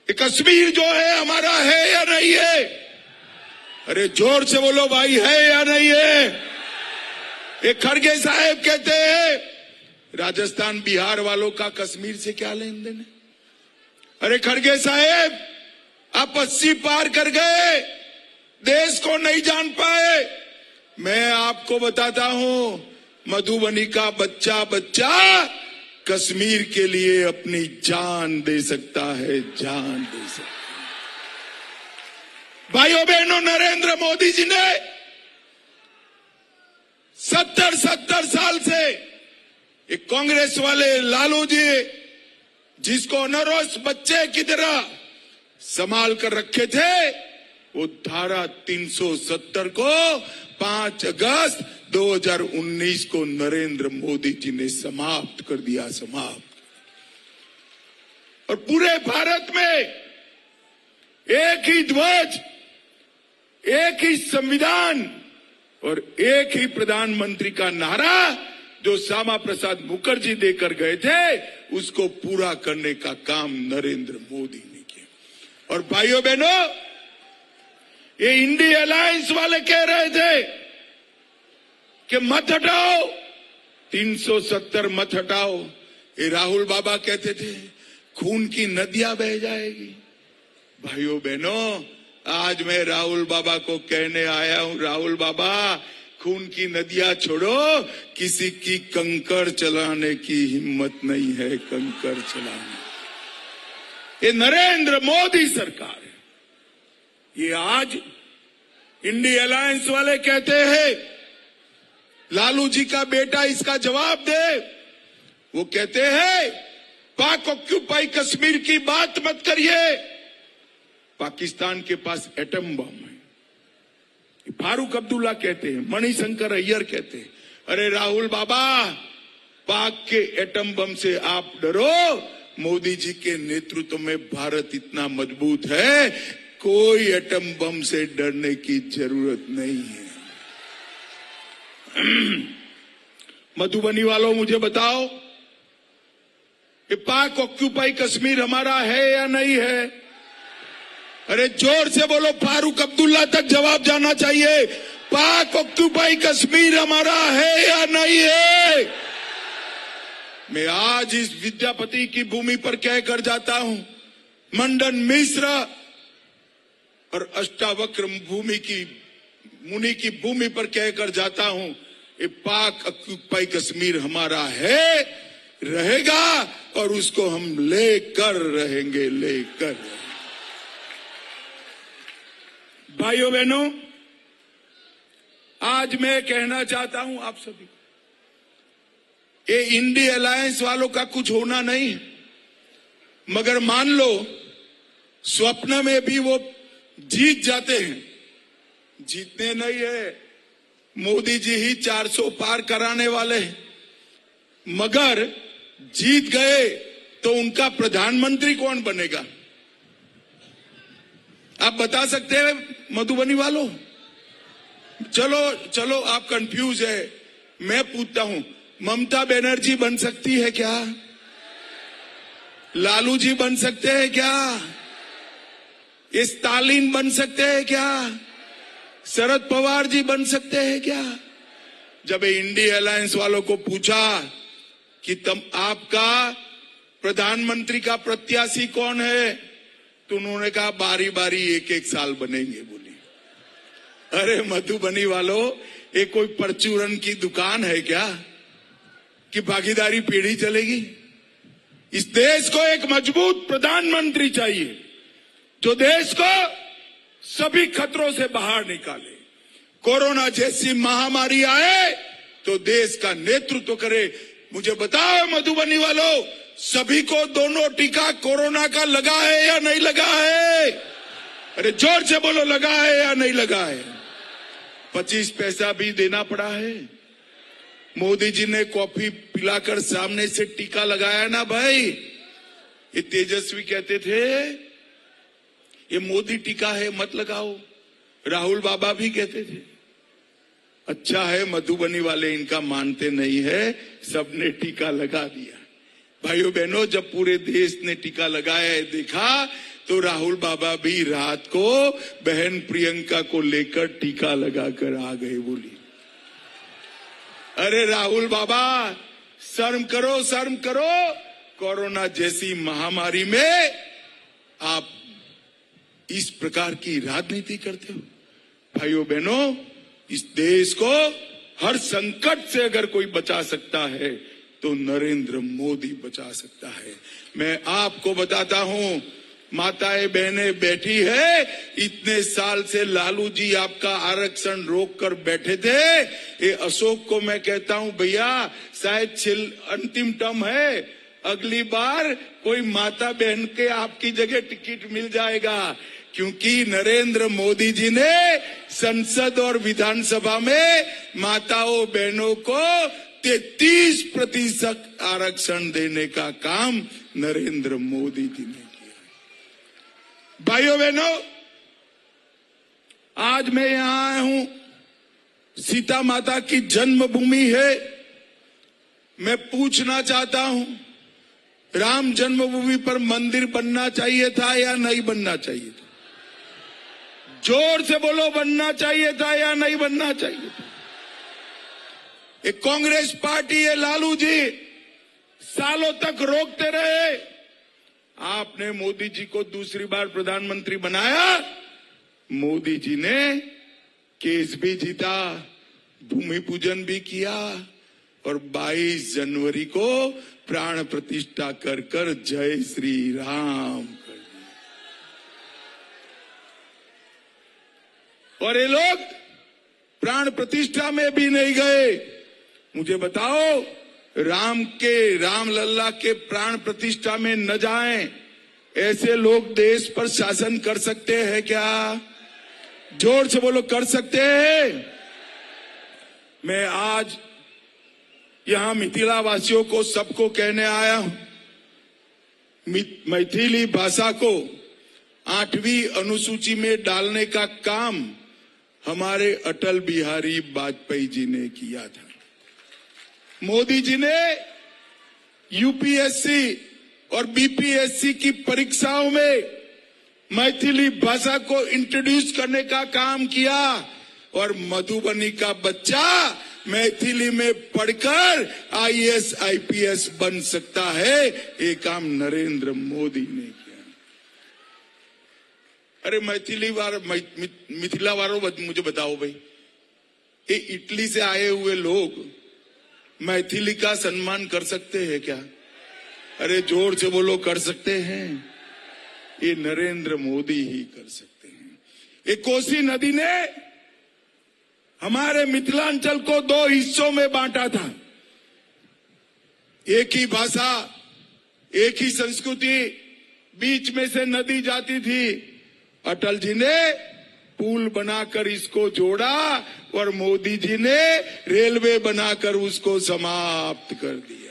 ये कश्मीर जो है हमारा है या नहीं है? अरे जोर से बोलो भाई, है या नहीं है? ये खड़गे साहब कहते हैं राजस्थान बिहार वालों का कश्मीर से क्या लेन देन है? अरे खड़गे साहब, आप 80 पार कर गए, देश को नहीं जान पाए। मैं आपको बताता हूं, मधुबनी का बच्चा कश्मीर के लिए अपनी जान दे सकता है, जान दे सकता है। भाइयों बहनों, नरेंद्र मोदी जी ने 70 साल से एक कांग्रेस वाले लालू जी, जिसको नरोस बच्चे की तरह संभाल कर रखे थे, वो धारा 370 को 5 अगस्त 2019 को नरेंद्र मोदी जी ने समाप्त कर दिया, समाप्त। और पूरे भारत में एक ही ध्वज, एक ही संविधान और एक ही प्रधानमंत्री का नारा जो श्यामा प्रसाद मुखर्जी देकर गए थे, उसको पूरा करने का काम नरेंद्र मोदी ने किया। और भाइयों बहनों, ये इंडिया अलायंस वाले कह रहे थे कि मत हटाओ, 370 मत हटाओ। ये राहुल बाबा कहते थे खून की नदियां बह जाएगी। भाइयों बहनों, आज मैं राहुल बाबा को कहने आया हूं, राहुल बाबा, खून की नदियां छोड़ो, किसी की कंकड़ चलाने की हिम्मत नहीं है, कंकड़ चलाने। ये नरेंद्र मोदी सरकार है। ये आज इंडिया अलायंस वाले कहते हैं लालू जी का बेटा इसका जवाब दे। वो कहते हैं पाक ऑक्यूपाई कश्मीर की बात मत करिए, पाकिस्तान के पास एटम बम है। फारूक अब्दुल्ला कहते हैं, मणिशंकर अय्यर कहते हैं, अरे राहुल बाबा, पाक के एटम बम से आप डरो, मोदी जी के नेतृत्व में भारत इतना मजबूत है, कोई एटम बम से डरने की जरूरत नहीं है। मधुबनी वालों, मुझे बताओ, ये पाक ऑक्यूपाई कश्मीर हमारा है या नहीं है? अरे जोर से बोलो, फारूक अब्दुल्ला तक जवाब जाना चाहिए। पाक ऑक्यूपाई कश्मीर हमारा है या नहीं है? मैं आज इस विद्यापति की भूमि पर कहकर जाता हूं, मंडन मिश्र और अष्टावक्र भूमि की मुनि की भूमि पर कहकर जाता हूं, ये पाक ऑक्यूपाई कश्मीर हमारा है, रहेगा और उसको हम लेकर रहेंगे, लेकर। भाइयों बहनों, आज मैं कहना चाहता हूं आप सभी को, ये इंडिया अलायंस वालों का कुछ होना नहीं है, मगर मान लो स्वप्न में भी वो जीत जाते हैं। जीतने नहीं है, मोदी जी ही 400 पार कराने वाले हैं, मगर जीत गए तो उनका प्रधानमंत्री कौन बनेगा? आप बता सकते हैं मधुबनी वालों? चलो आप कंफ्यूज है, मैं पूछता हूं, ममता बनर्जी बन सकती है क्या? लालू जी बन सकते हैं क्या? ये स्टालिन बन सकते हैं क्या? शरद पवार जी बन सकते हैं क्या? जब इंडिया अलायंस वालों को पूछा कि तुम, आपका प्रधानमंत्री का प्रत्याशी कौन है, तो उन्होंने कहा बारी बारी एक एक साल बनेंगे। बोली, अरे मधुबनी वालों, ये कोई परचूरन की दुकान है क्या कि भागीदारी पीढ़ी चलेगी? इस देश को एक मजबूत प्रधानमंत्री चाहिए जो देश को सभी खतरों से बाहर निकाले। कोरोना जैसी महामारी आए तो देश का नेतृत्व करे। मुझे बताओ मधुबनी वालों, सभी को दोनों टीका कोरोना का लगा है या नहीं लगा है? अरे जोर से बोलो, लगा है या नहीं लगा है? 25 पैसा भी देना पड़ा है। मोदी जी ने कॉफी पिलाकर सामने से टीका लगाया ना भाई। ये तेजस्वी कहते थे ये मोदी टीका है, मत लगाओ। राहुल बाबा भी कहते थे। अच्छा है मधुबनी वाले इनका मानते नहीं है, सबने टीका लगा दिया। भाइयों बहनों, जब पूरे देश ने टीका लगाया है, देखा तो राहुल बाबा भी रात को बहन प्रियंका को लेकर टीका लगाकर आ गए। बोली, अरे राहुल बाबा शर्म करो, शर्म करो। कोरोना जैसी महामारी में आप इस प्रकार की राजनीति करते हो। भाइयों बहनों, इस देश को हर संकट से अगर कोई बचा सकता है तो नरेंद्र मोदी बचा सकता है। मैं आपको बताता हूं, माताएं बहनें बैठी है, इतने साल से लालू जी आपका आरक्षण रोक कर बैठे थे। ये अशोक को मैं कहता हूं, भैया शायद अंतिम टर्म है, अगली बार कोई माता बहन के आपकी जगह टिकट मिल जाएगा, क्योंकि नरेंद्र मोदी जी ने संसद और विधानसभा में माताओं बहनों को 33% आरक्षण देने का काम नरेंद्र मोदी जी ने किया। भाइयों बहनों, आज मैं यहां आया हूं, सीता माता की जन्मभूमि है। मैं पूछना चाहता हूं, राम जन्मभूमि पर मंदिर बनना चाहिए था या नहीं बनना चाहिए था? जोर से बोलो, बनना चाहिए था या नहीं बनना चाहिए था? एक कांग्रेस पार्टी है, लालू जी सालों तक रोकते रहे। आपने मोदी जी को दूसरी बार प्रधानमंत्री बनाया, मोदी जी ने केस भी जीता, भूमि पूजन भी किया और 22 जनवरी को प्राण प्रतिष्ठा कर कर जय श्री राम कर दिया। और ये लोग प्राण प्रतिष्ठा में भी नहीं गए। मुझे बताओ, राम लल्ला के प्राण प्रतिष्ठा में न जाएं, ऐसे लोग देश पर शासन कर सकते हैं क्या? जोर से बोलो, कर सकते हैं? मैं आज यहां मिथिला वासियों को सबको कहने आया हूं, मैथिली भाषा को 8वीं अनुसूची में डालने का काम हमारे अटल बिहारी वाजपेयी जी ने किया था। मोदी जी ने यूपीएससी और बीपीएससी की परीक्षाओं में मैथिली भाषा को इंट्रोड्यूस करने का काम किया और मधुबनी का बच्चा मैथिली में पढ़कर आईएएस आईपीएस बन सकता है। ये काम नरेंद्र मोदी ने किया। अरे मिथिला वालों मुझे बताओ भाई, ये इटली से आए हुए लोग मैथिली का सम्मान कर सकते हैं क्या? अरे जोर से बोलो, कर सकते हैं? ये नरेंद्र मोदी ही कर सकते हैं। ये कोसी नदी ने हमारे मिथिलांचल को 2 हिस्सों में बांटा था। एक ही भाषा, एक ही संस्कृति, बीच में से नदी जाती थी। अटल जी ने पुल बनाकर इसको जोड़ा और मोदी जी ने रेलवे बनाकर उसको समाप्त कर दिया।